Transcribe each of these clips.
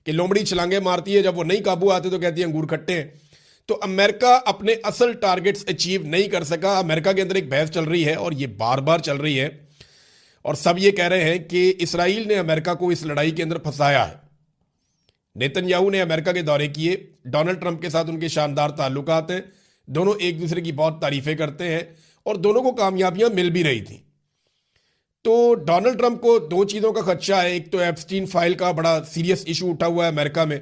कि लोमड़ी छलांगे मारती है, जब वो नहीं काबू आते तो कहती है अंगूर खट्टे हैं। तो अमेरिका अपने असल टारगेट्स अचीव नहीं कर सका। अमेरिका के अंदर एक बहस चल रही है और ये बार बार चल रही है, और सब ये कह रहे हैं कि इसराइल ने अमेरिका को इस लड़ाई के अंदर फंसाया है। नेतन्याहू ने अमेरिका के दौरे किए, डोनाल्ड ट्रंप के साथ उनके शानदार ताल्लुकात हैं, दोनों एक दूसरे की बहुत तारीफें करते हैं और दोनों को कामयाबियां मिल भी रही थी। तो डोनाल्ड ट्रंप को दो चीज़ों का खदशा है। एक तो एप्स्टीन फाइल का बड़ा सीरियस इशू उठा हुआ है अमेरिका में।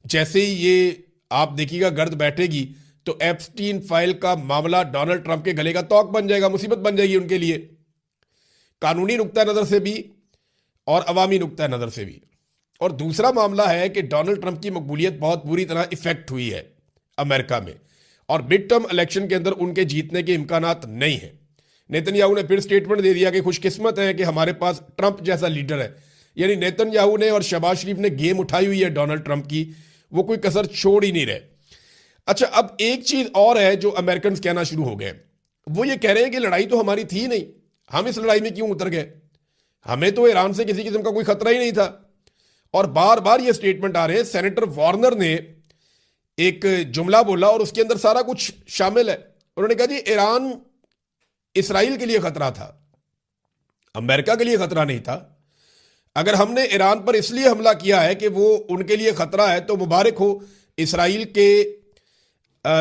जैसे ही ये आप देखिएगा गर्द बैठेगी तो एप्स्टीन फाइल का मामला डोनाल्ड ट्रंप के गले का तौक बन जाएगा, मुसीबत बन जाएगी उनके लिए, कानूनी नुक्ता नज़र से भी और अवामी नुक्ता नज़र से भी। और दूसरा मामला है कि डोनाल्ड ट्रंप की मकबूलियत बहुत बुरी तरह इफेक्ट हुई है अमेरिका में, और मिड टर्म इलेक्शन के अंदर उनके जीतने के इम्कानात नहीं है। नेतन्याहू ने फिर स्टेटमेंट दे दिया कि खुशकिस्मत है कि हमारे पास ट्रंप जैसा लीडर है। यानी नेतन्याहू ने और शहबाज शरीफ ने गेम उठाई हुई है डोनाल्ड ट्रंप की, वो कोई कसर छोड़ ही नहीं रहे। अच्छा, अब एक चीज और है जो अमेरिकन कहना शुरू हो गए, वो ये कह रहे हैं कि लड़ाई तो हमारी थी नहीं, हम इस लड़ाई में क्यों उतर गए, हमें तो ईरान से किसी किस्म का कोई खतरा ही नहीं था। और बार बार ये स्टेटमेंट आ रहे हैं। सेनेटर वार्नर ने एक जुमला बोला और उसके अंदर सारा कुछ शामिल है। उन्होंने कहा जी ईरान इसराइल के लिए खतरा था, अमेरिका के लिए खतरा नहीं था। अगर हमने ईरान पर इसलिए हमला किया है कि वो उनके लिए खतरा है तो मुबारक हो, इसराइल के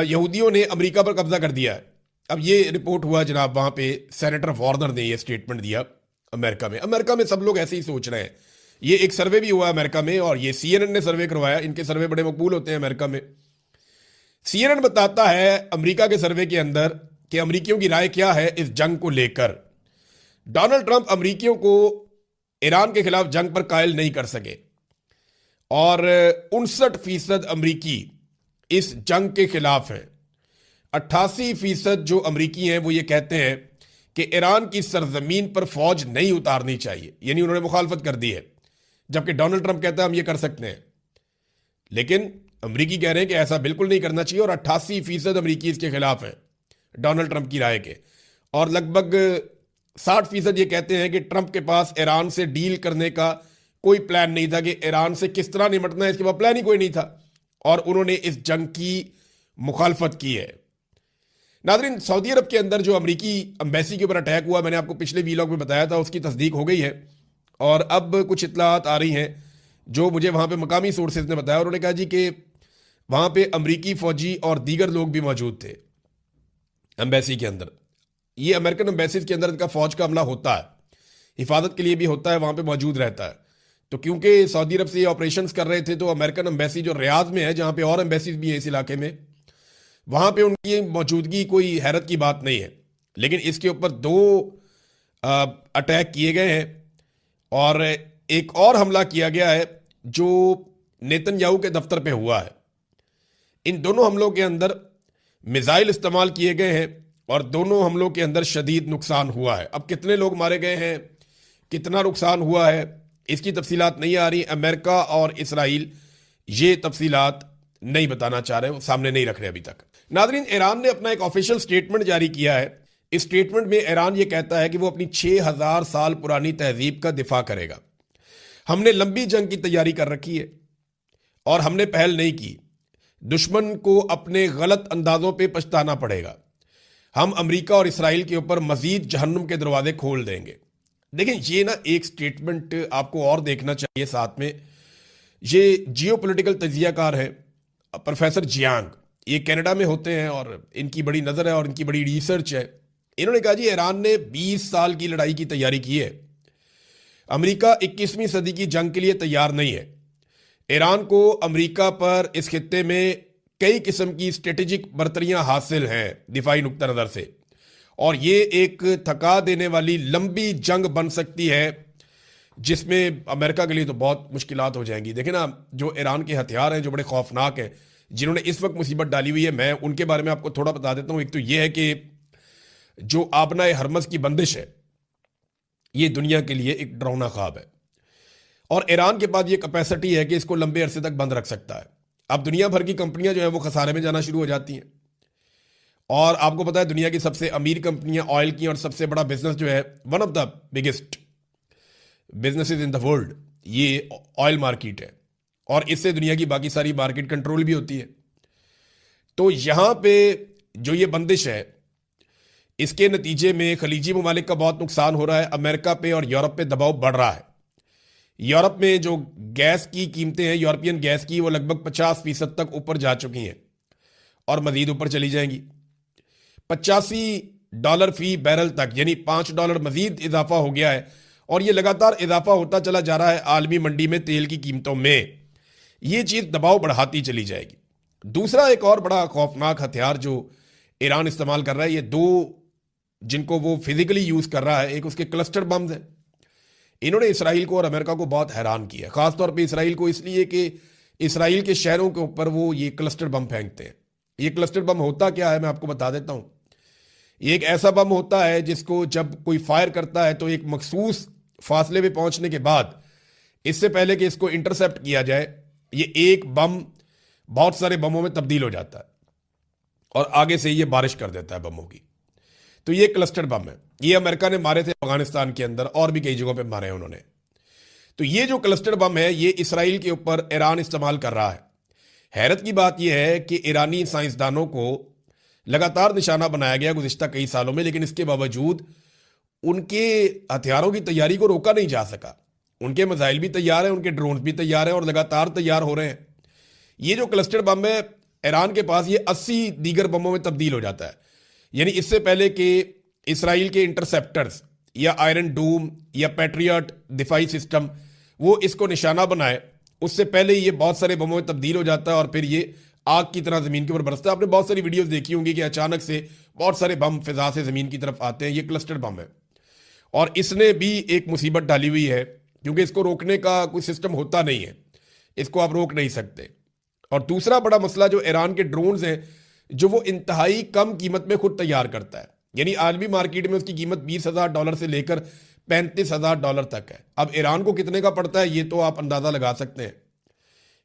यहूदियों ने अमेरिका पर कब्जा कर दिया है। अब ये रिपोर्ट हुआ जनाब, वहां पे सेनेटर वार्नर ने ये स्टेटमेंट दिया अमेरिका में। अमेरिका में सब लोग ऐसे ही सोच रहे हैं। ये एक सर्वे भी हुआ अमेरिका में और ये CNN ने सर्वे करवाया, इनके सर्वे बड़े मकबूल होते हैं अमेरिका में। CNN बताता है अमेरिका के सर्वे के अंदर कि अमेरिकियों की राय क्या है इस जंग को लेकर। डोनाल्ड ट्रंप अमेरिकियों को ईरान के खिलाफ जंग पर कायल नहीं कर सके और 59% अमेरिकी इस जंग के खिलाफ हैं। 88% जो अमेरिकी हैं वो ये कहते हैं कि ईरान की सरजमीन पर फौज नहीं उतारनी चाहिए, यानी उन्होंने मुखालफत कर दी है। जबकि डोनाल्ड ट्रंप कहता है हम ये कर सकते हैं, लेकिन अमेरिकी कह रहे हैं कि ऐसा बिल्कुल नहीं करना चाहिए। और 88% अमेरिकी इसके खिलाफ है डोनाल्ड ट्रंप की राय के। और लगभग 60% ये कहते हैं कि ट्रंप के पास ईरान से डील करने का कोई प्लान नहीं था, कि ईरान से किस तरह निपटना है इसके पास प्लान ही कोई नहीं था, और उन्होंने इस जंग की मुखालफत की है। नाज़रीन, सऊदी अरब के अंदर जो अमेरिकी एम्बेसी के ऊपर अटैक हुआ, मैंने आपको पिछले वीलॉग में बताया था, उसकी तस्दीक हो गई है। और अब कुछ इत्तलात आ रही हैं जो मुझे वहाँ पे मकामी सोर्सेज ने बताया। उन्होंने कहा जी कि वहाँ पे अमेरिकी फ़ौजी और दीगर लोग भी मौजूद थे एम्बेसी के अंदर। ये अमेरिकन एम्बेसीज के अंदर इनका फ़ौज का हमला होता है, हिफाजत के लिए भी होता है, वहाँ पे मौजूद रहता है। तो क्योंकि सऊदी अरब से ये ऑपरेशंस कर रहे थे, तो अमेरिकन एम्बेसी जो रियाद में है, जहाँ पे और एम्बेसीज भी हैं इस इलाके में, वहाँ पे उनकी मौजूदगी कोई हैरत की बात नहीं है। लेकिन इसके ऊपर 2 अटैक किए गए हैं और एक और हमला किया गया है जो नेतन्याहू के दफ्तर पे हुआ है। इन दोनों हमलों के अंदर मिसाइल इस्तेमाल किए गए हैं और दोनों हमलों के अंदर शदीद नुकसान हुआ है। अब कितने लोग मारे गए हैं, कितना नुकसान हुआ है, इसकी तफसीलात नहीं आ रही। अमेरिका और इसराइल ये तफसीलात नहीं बताना चाह रहे, वो सामने नहीं रख रहे अभी तक। नाज़रीन, ईरान ने अपना एक ऑफिशियल स्टेटमेंट जारी किया है। इस स्टेटमेंट में ईरान ये कहता है कि वो अपनी 6000 साल पुरानी तहजीब का दिफा करेगा। हमने लंबी जंग की तैयारी कर रखी है और हमने पहल नहीं की। दुश्मन को अपने गलत अंदाजों पे पछताना पड़ेगा। हम अमेरिका और इसराइल के ऊपर मजीद जहन्नुम के दरवाजे खोल देंगे। देखें, ये ना एक स्टेटमेंट आपको और देखना चाहिए साथ में। ये जियोपॉलिटिकल तजियाकार है प्रोफेसर जियांग, ये कनाडा में होते हैं और इनकी बड़ी नज़र है और इनकी बड़ी रिसर्च है। इन्होंने कहा जी ईरान ने 20 साल की लड़ाई की तैयारी की है। अमेरिका 21वीं सदी की जंग के लिए तैयार नहीं है। ईरान को अमेरिका पर इस खित्ते में कई किस्म की स्ट्रेटेजिक बर्तरियां हासिल हैं दिफाई नुक्ता नज़र से, और ये एक थका देने वाली लंबी जंग बन सकती है जिसमें अमेरिका के लिए तो बहुत मुश्किलात हो जाएंगी। देखें ना, जो ईरान के हथियार हैं जो बड़े खौफनाक हैं, जिन्होंने इस वक्त मुसीबत डाली हुई है, मैं उनके बारे में आपको थोड़ा बता देता हूँ। एक तो ये है कि जो आबनाए हरमज की बंदिश है, ये दुनिया के लिए एक डरावना ख्वाब है और ईरान के पास ये कैपेसिटी है कि इसको लंबे अरसे तक बंद रख सकता है। अब दुनिया भर की कंपनियां जो है वो खसारे में जाना शुरू हो जाती हैं और आपको पता है दुनिया की सबसे अमीर कंपनियां ऑयल की और सबसे बड़ा बिजनेस जो है, one of the biggest businesses in the world, ये ऑयल मार्केट है। और इससे दुनिया की बाकी सारी मार्केट कंट्रोल भी होती है। तो यहां पे जो ये बंदिश है, इसके नतीजे में खलीजी ममालिक का बहुत नुकसान हो रहा है, अमेरिका पे और यूरोप पे दबाव बढ़ रहा है। यूरोप में जो गैस की कीमतें हैं, यूरोपियन गैस की, वो लगभग 50% तक ऊपर जा चुकी हैं और मजीद ऊपर चली जाएंगी। $85 फी बैरल तक, यानी $5 मजीद इजाफा हो गया है और ये लगातार इजाफा होता चला जा रहा है आलमी मंडी में तेल की कीमतों में। ये चीज दबाव बढ़ाती चली जाएगी। दूसरा एक और बड़ा खौफनाक हथियार जो ईरान इस्तेमाल कर रहा है, ये दो जिनको वो फिजिकली यूज कर रहा है, एक उसके क्लस्टर बम्स हैं। इन्होंने इसराइल को और अमेरिका को बहुत हैरान किया, खासतौर पे इसराइल को, इसलिए कि इसराइल के शहरों के ऊपर वो ये क्लस्टर बम फेंकते हैं। ये क्लस्टर बम होता क्या है मैं आपको बता देता हूं। ये एक ऐसा बम होता है जिसको जब कोई फायर करता है तो एक मखसूस फासले पे पहुंचने के बाद, इससे पहले कि इसको इंटरसेप्ट किया जाए, ये एक बम बहुत सारे बमों में तब्दील हो जाता है और आगे से ये बारिश कर देता है बमों की। तो ये क्लस्टर बम है। ये अमेरिका ने मारे थे अफगानिस्तान के अंदर और भी कई जगहों पे मारे हैं उन्होंने। तो ये जो क्लस्टर बम है, ये इसराइल के ऊपर ईरान इस्तेमाल कर रहा है। हैरत की बात यह है कि ईरानी साइंसदानों को लगातार निशाना बनाया गया गुज़िश्ता कई सालों में, लेकिन इसके बावजूद उनके हथियारों की तैयारी को रोका नहीं जा सका। उनके मिसाइल भी तैयार हैं, उनके ड्रोन भी तैयार हैं और लगातार तैयार हो रहे हैं। ये जो क्लस्टर बम है ईरान के पास, ये 80 दीगर बमों में तब्दील हो जाता है। यानी इससे पहले कि इसराइल के इंटरसेप्टर्स या आयरन डूम या पैट्रियट दिफाई सिस्टम वो इसको निशाना बनाए, उससे पहले ये बहुत सारे बमों में तब्दील हो जाता है और फिर ये आग की तरह जमीन के ऊपर बरसता है। आपने बहुत सारी वीडियोस देखी होंगी कि अचानक से बहुत सारे बम फिजा से जमीन की तरफ आते हैं। ये क्लस्टर बम है और इसने भी एक मुसीबत डाली हुई है, क्योंकि इसको रोकने का कोई सिस्टम होता नहीं है, इसको आप रोक नहीं सकते। और दूसरा बड़ा मसला जो ईरान के ड्रोन्स हैं, जो वो इंतहाई कम कीमत में खुद तैयार करता है। यानी आलमी मार्केट में उसकी कीमत $20,000 से लेकर $35,000 तक है। अब ईरान को कितने का पड़ता है ये तो आप अंदाजा लगा सकते हैं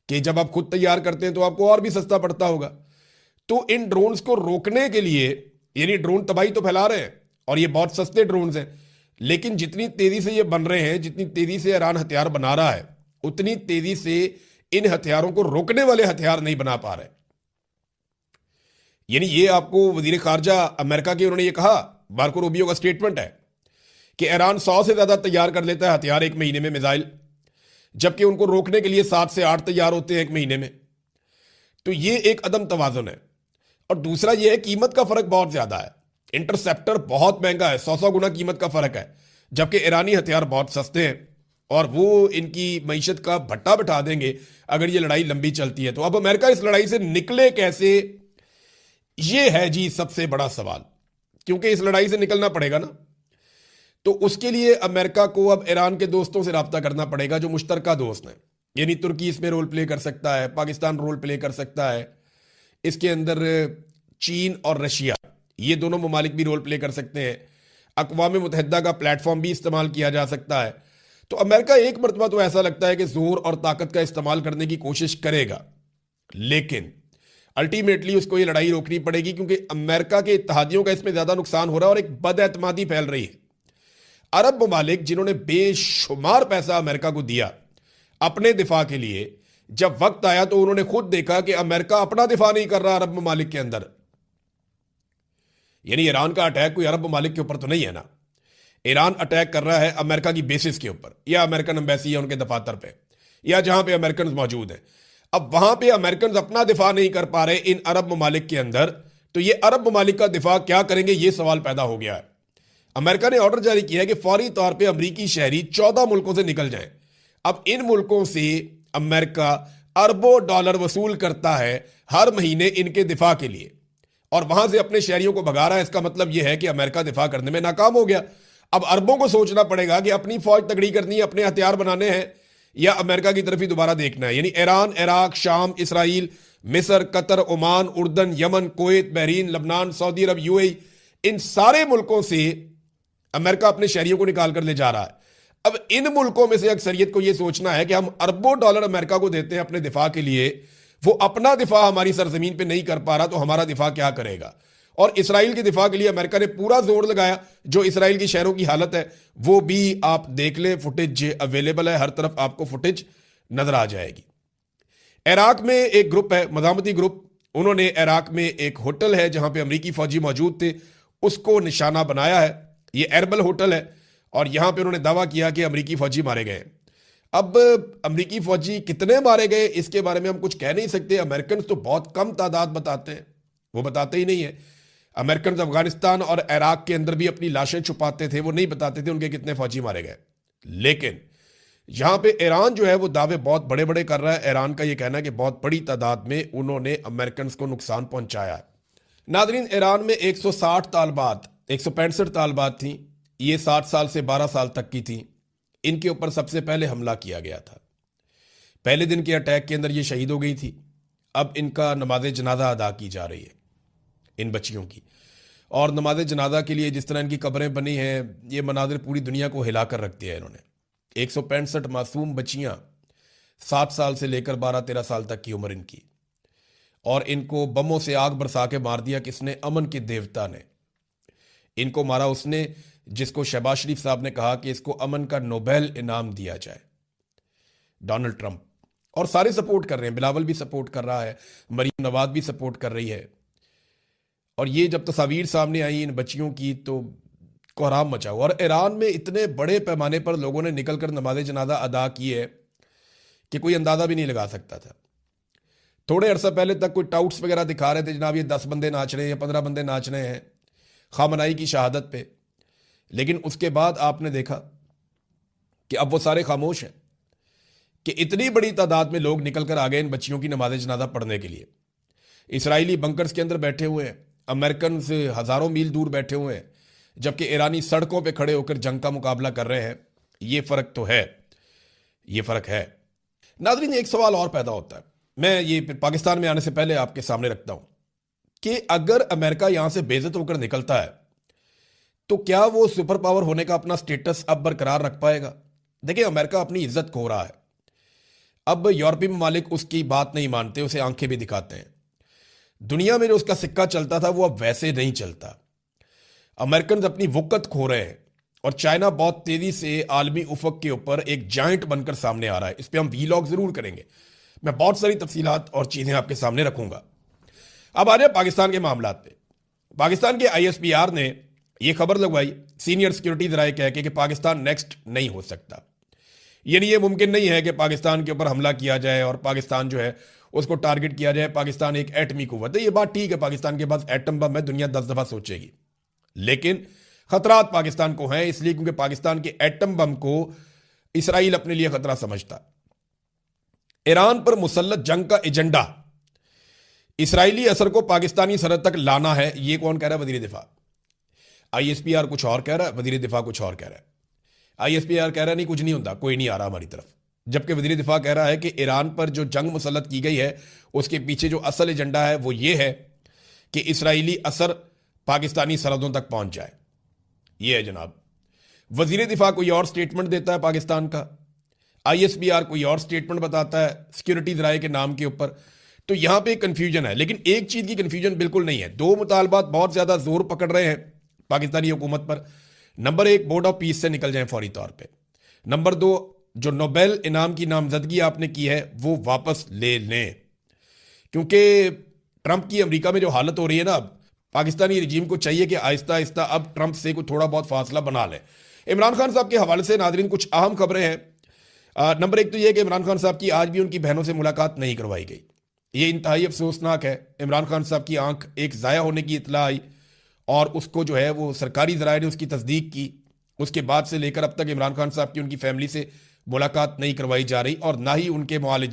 कि जब आप खुद तैयार करते हैं तो आपको और भी सस्ता पड़ता होगा। तो इन ड्रोन्स को रोकने के लिए, यानी ड्रोन तबाही तो फैला रहे हैं और ये बहुत सस्ते ड्रोन्स हैं, लेकिन जितनी तेजी से ये बन रहे हैं, जितनी तेजी से ईरान हथियार बना रहा है, उतनी तेजी से इन हथियारों को रोकने वाले हथियार नहीं बना पा रहे। यानी ये आपको वजीर खारजा अमेरिका के उन्होंने ये कहा, मार्को रूबियो का स्टेटमेंट है कि ईरान 100 से ज्यादा तैयार कर लेता है हथियार एक महीने में, मिसाइल, जबकि उनको रोकने के लिए 7 से 8 तैयार होते हैं एक महीने में। तो ये एक अदम तवाजुन है। और दूसरा ये है, कीमत का फर्क बहुत ज्यादा है। इंटरसेप्टर बहुत महंगा है, 100 गुना कीमत का फर्क है, जबकि ईरानी हथियार बहुत सस्ते हैं और वो इनकी मईशत का भट्टा बिठा देंगे अगर ये लड़ाई लंबी चलती है। तो अब अमेरिका इस लड़ाई से निकले कैसे, ये है जी सबसे बड़ा सवाल, क्योंकि इस लड़ाई से निकलना पड़ेगा ना। तो उसके लिए अमेरिका को अब ईरान के दोस्तों से रब्ता करना पड़ेगा जो मुश्तरका दोस्त हैं। यानी तुर्की इसमें रोल प्ले कर सकता है, पाकिस्तान रोल प्ले कर सकता है, इसके अंदर चीन और रशिया, ये दोनों ममालिक भी रोल प्ले कर सकते हैं। अक़वाम मुत्तहिदा का प्लेटफॉर्म भी इस्तेमाल किया जा सकता है। तो अमेरिका एक मरतबा तो ऐसा लगता है कि जोर और ताकत का इस्तेमाल करने की कोशिश करेगा, लेकिन अल्टीमेटली उसको ये लड़ाई रोकनी पड़ेगी, क्योंकि अमेरिका के इत्तेहादियों का इसमें ज्यादा नुकसान हो रहा है और एक बदएतमादी फैल रही है। अरब ममालिक जिन्होंने बेशुमार पैसा अमेरिका को दिया अपने दिफा के लिए, जब वक्त आया तो उन्होंने खुद देखा कि अमेरिका अपना दिफा नहीं कर रहा अरब ममालिक के अंदर। यानी ईरान का अटैक कोई अरब ममालिक के ऊपर तो नहीं है ना, ईरान अटैक कर रहा है अमेरिका की बेसिस के ऊपर, या अमेरिकन एम्बेसी या उनके दफातर पे, या जहां पे अमेरिकन मौजूद हैं। अब वहां पे अमेरिकन अपना दिफा नहीं कर पा रहे इन अरब ममालिक के अंदर, तो ये अरब ममालिक का दिफा क्या करेंगे, ये सवाल पैदा हो गया है। अमेरिका ने ऑर्डर जारी किया है कि फौरी तौर पे अमरीकी शहरी 14 मुल्कों से निकल जाएं। अब इन मुल्कों से अमेरिका अरबों डॉलर वसूल करता है हर महीने इनके दिफा के लिए, और वहां से अपने शहरियों को भगा रहा है। इसका मतलब यह है कि अमेरिका दिफा करने में नाकाम हो गया। अब अरबों को सोचना पड़ेगा कि अपनी फौज तगड़ी करनी है, अपने हथियार बनाने हैं, या अमेरिका की तरफ ही दोबारा देखना है। यानी ईरान, इराक, शाम, इसराइल, मिस्र, कतर, ओमान, उर्दन, यमन, कुवैत, बहरीन, लबनान, सऊदी अरब, यूएई, इन सारे मुल्कों से अमेरिका अपने शहरियों को निकाल कर ले जा रहा है। अब इन मुल्कों में से अक्सरियत को यह सोचना है कि हम अरबों डॉलर अमेरिका को देते हैं अपने दिफा के लिए, वो अपना दिफा हमारी सरजमीन पे नहीं कर पा रहा, तो हमारा दिफा क्या करेगा। और इसराइल के दिफा के लिए अमेरिका ने पूरा जोर लगाया। जो इसराइल की शहरों की हालत है वो भी आप देख लें, फुटेज अवेलेबल है हर तरफ, आपको फुटेज नजर आ जाएगी। इराक में एक ग्रुप है, मज़ामती ग्रुप, उन्होंने इराक में एक होटल है जहां पे अमरीकी फौजी मौजूद थे, उसको निशाना बनाया है। ये एरबल होटल है और यहां पे उन्होंने दावा किया कि अमरीकी फौजी मारे गए। अब अमरीकी फौजी कितने मारे गए इसके बारे में हम कुछ कह नहीं सकते। अमेरिकन तो बहुत कम तादाद बताते हैं, वो बताते ही नहीं है। अमेरिकन अफगानिस्तान और इराक के अंदर भी अपनी लाशें छुपाते थे, वो नहीं बताते थे उनके कितने फौजी मारे गए। लेकिन यहां पे ईरान जो है वो दावे बहुत बड़े बड़े कर रहा है। ईरान का ये कहना है कि बहुत बड़ी तादाद में उन्होंने अमेरिकन को नुकसान पहुंचाया है। नाजरीन, ईरान में 160 तालबात, 165 तालबात थी। ये 60 साल से 12 साल तक की थी। इनके ऊपर सबसे पहले हमला किया गया था। पहले दिन के अटैक के अंदर ये शहीद हो गई थी। अब इनका नमाज जनाजा अदा की जा रही है, इन बच्चियों की। और नमाज जनाजा के लिए जिस तरह इनकी कब्रें बनी हैं, ये मनाजिर पूरी दुनिया को हिलाकर रख दिया है इन्होंने। 165 मासूम बच्चियां, 7 साल से लेकर 12-13 साल तक की उम्र इनकी, और इनको बमों से आग बरसा के मार दिया। किसने? अमन के देवता ने। इनको मारा उसने जिसको शहबाज शरीफ साहब ने कहा कि इसको अमन का नोबेल इनाम दिया जाए, डोनाल्ड ट्रंप। और सारे सपोर्ट कर रहे हैं, बिलावल भी सपोर्ट कर रहा है, मरीम नवाज भी सपोर्ट कर रही है। और ये जब तस्वीर सामने आई इन बच्चियों की तो कोहराम मचा हुआ। और ईरान में इतने बड़े पैमाने पर लोगों ने निकलकर नमाज जनाजा अदा की है कि कोई अंदाजा भी नहीं लगा सकता था। थोड़े अरसा पहले तक कोई टाउट्स वगैरह दिखा रहे थे, जनाब ये 10 बंदे नाच रहे हैं या 15 बंदे नाच रहे हैं खामनाई की शहादत पे। लेकिन उसके बाद आपने देखा कि अब वो सारे खामोश हैं कि इतनी बड़ी तादाद में लोग निकलकर आ गए इन बच्चियों की नमाज जनाजा पढ़ने के लिए। इसराइली बंकर्स के अंदर बैठे हुए हैं, अमेरिकन से हजारों मील दूर बैठे हुए हैं, जबकि ईरानी सड़कों पे खड़े होकर जंग का मुकाबला कर रहे हैं। ये फर्क तो है, ये फर्क है। नाज़रीन, एक सवाल और पैदा होता है, मैं ये पाकिस्तान में आने से पहले आपके सामने रखता हूं कि अगर अमेरिका यहां से बेइज्जत होकर निकलता है तो क्या वो सुपर पावर होने का अपना स्टेटस अब बरकरार रख पाएगा? देखिए, अमेरिका अपनी इज्जत खो रहा है। अब यूरोपीय ममालिक उसकी बात नहीं मानते, उसे आंखें भी दिखाते हैं। दुनिया में जो उसका सिक्का चलता था वो अब वैसे नहीं चलता। अमेरिकन अपनी वक़्त खो रहे हैं और चाइना बहुत तेजी से आलमी उफक के ऊपर एक जायंट बनकर सामने आ रहा है। इस पर हम वीलॉग जरूर करेंगे, मैं बहुत सारी तफसीलात और चीजें आपके सामने रखूंगा। अब आ जाए पाकिस्तान के मामला पे। पाकिस्तान के ISPR ने यह खबर लगवाई सीनियर सिक्योरिटी जराए कह के कि पाकिस्तान नेक्स्ट नहीं हो सकता, यानी ये मुमकिन नहीं है कि पाकिस्तान के ऊपर हमला किया जाए और पाकिस्तान जो है उसको टारगेट किया जाए। पाकिस्तान एक एटमी कुव्वत है, ये बात ठीक है, पाकिस्तान के पास एटम बम है, दुनिया 10 दफा सोचेगी। लेकिन खतरात पाकिस्तान को हैं, इसलिए क्योंकि पाकिस्तान के एटम बम को इसराइल अपने लिए खतरा समझता। ईरान पर मुसल्लत जंग का एजेंडा इसराइली असर को पाकिस्तानी सरहद तक लाना है। यह कौन कह रहा है? वजीर दिफा। ISPR कुछ और कह रहा है, वजीर दिफा कुछ और कह रहा है। ISPR कह रहा है नहीं, कुछ नहीं होता, कोई नहीं आ रहा हमारी तरफ, जबकि वजीर दिफा कह रहा है कि ईरान पर जो जंग मुसल्लत की गई है उसके पीछे जो असल एजेंडा है वो ये है कि इसराइली असर पाकिस्तानी सरहदों तक पहुंच जाए। ये है जनाब। वजीर दिफा कोई और स्टेटमेंट देता है पाकिस्तान का, ISPR कोई और स्टेटमेंट बताता है सिक्योरिटी जराए के नाम के ऊपर। तो यहां पे कंफ्यूजन है। लेकिन एक चीज की कंफ्यूजन बिल्कुल नहीं है। दो मुतालबात बहुत ज्यादा जोर पकड़ रहे हैं पाकिस्तानी हुकूमत पर। नंबर 1, बोर्ड ऑफ पीस से निकल जाए फौरी तौर पर। नंबर 2, जो नोबेल इनाम की नामजदगी आपने की है वो वापस ले लें, क्योंकि ट्रंप की अमेरिका में जो हालत हो रही है ना, अब पाकिस्तानी रजीम को चाहिए कि आहिस्ता आहिस्ता अब ट्रंप से कोई थोड़ा बहुत फासला बना ले। इमरान खान साहब के हवाले से नाजरीन कुछ अहम खबरें हैं। नंबर 1 तो यह कि इमरान खान साहब की आज भी उनकी बहनों से मुलाकात नहीं करवाई गई। ये इंतहाई अफसोसनाक है। इमरान खान साहब की आंख एक ज़ाया होने की इतला आई और उसको जो है वो सरकारी ज़राए ने उसकी तस्दीक की। उसके बाद से लेकर अब तक इमरान खान साहब की उनकी फैमिली से मुलाकात नहीं करवाई जा रही और ना ही उनके मुआलिज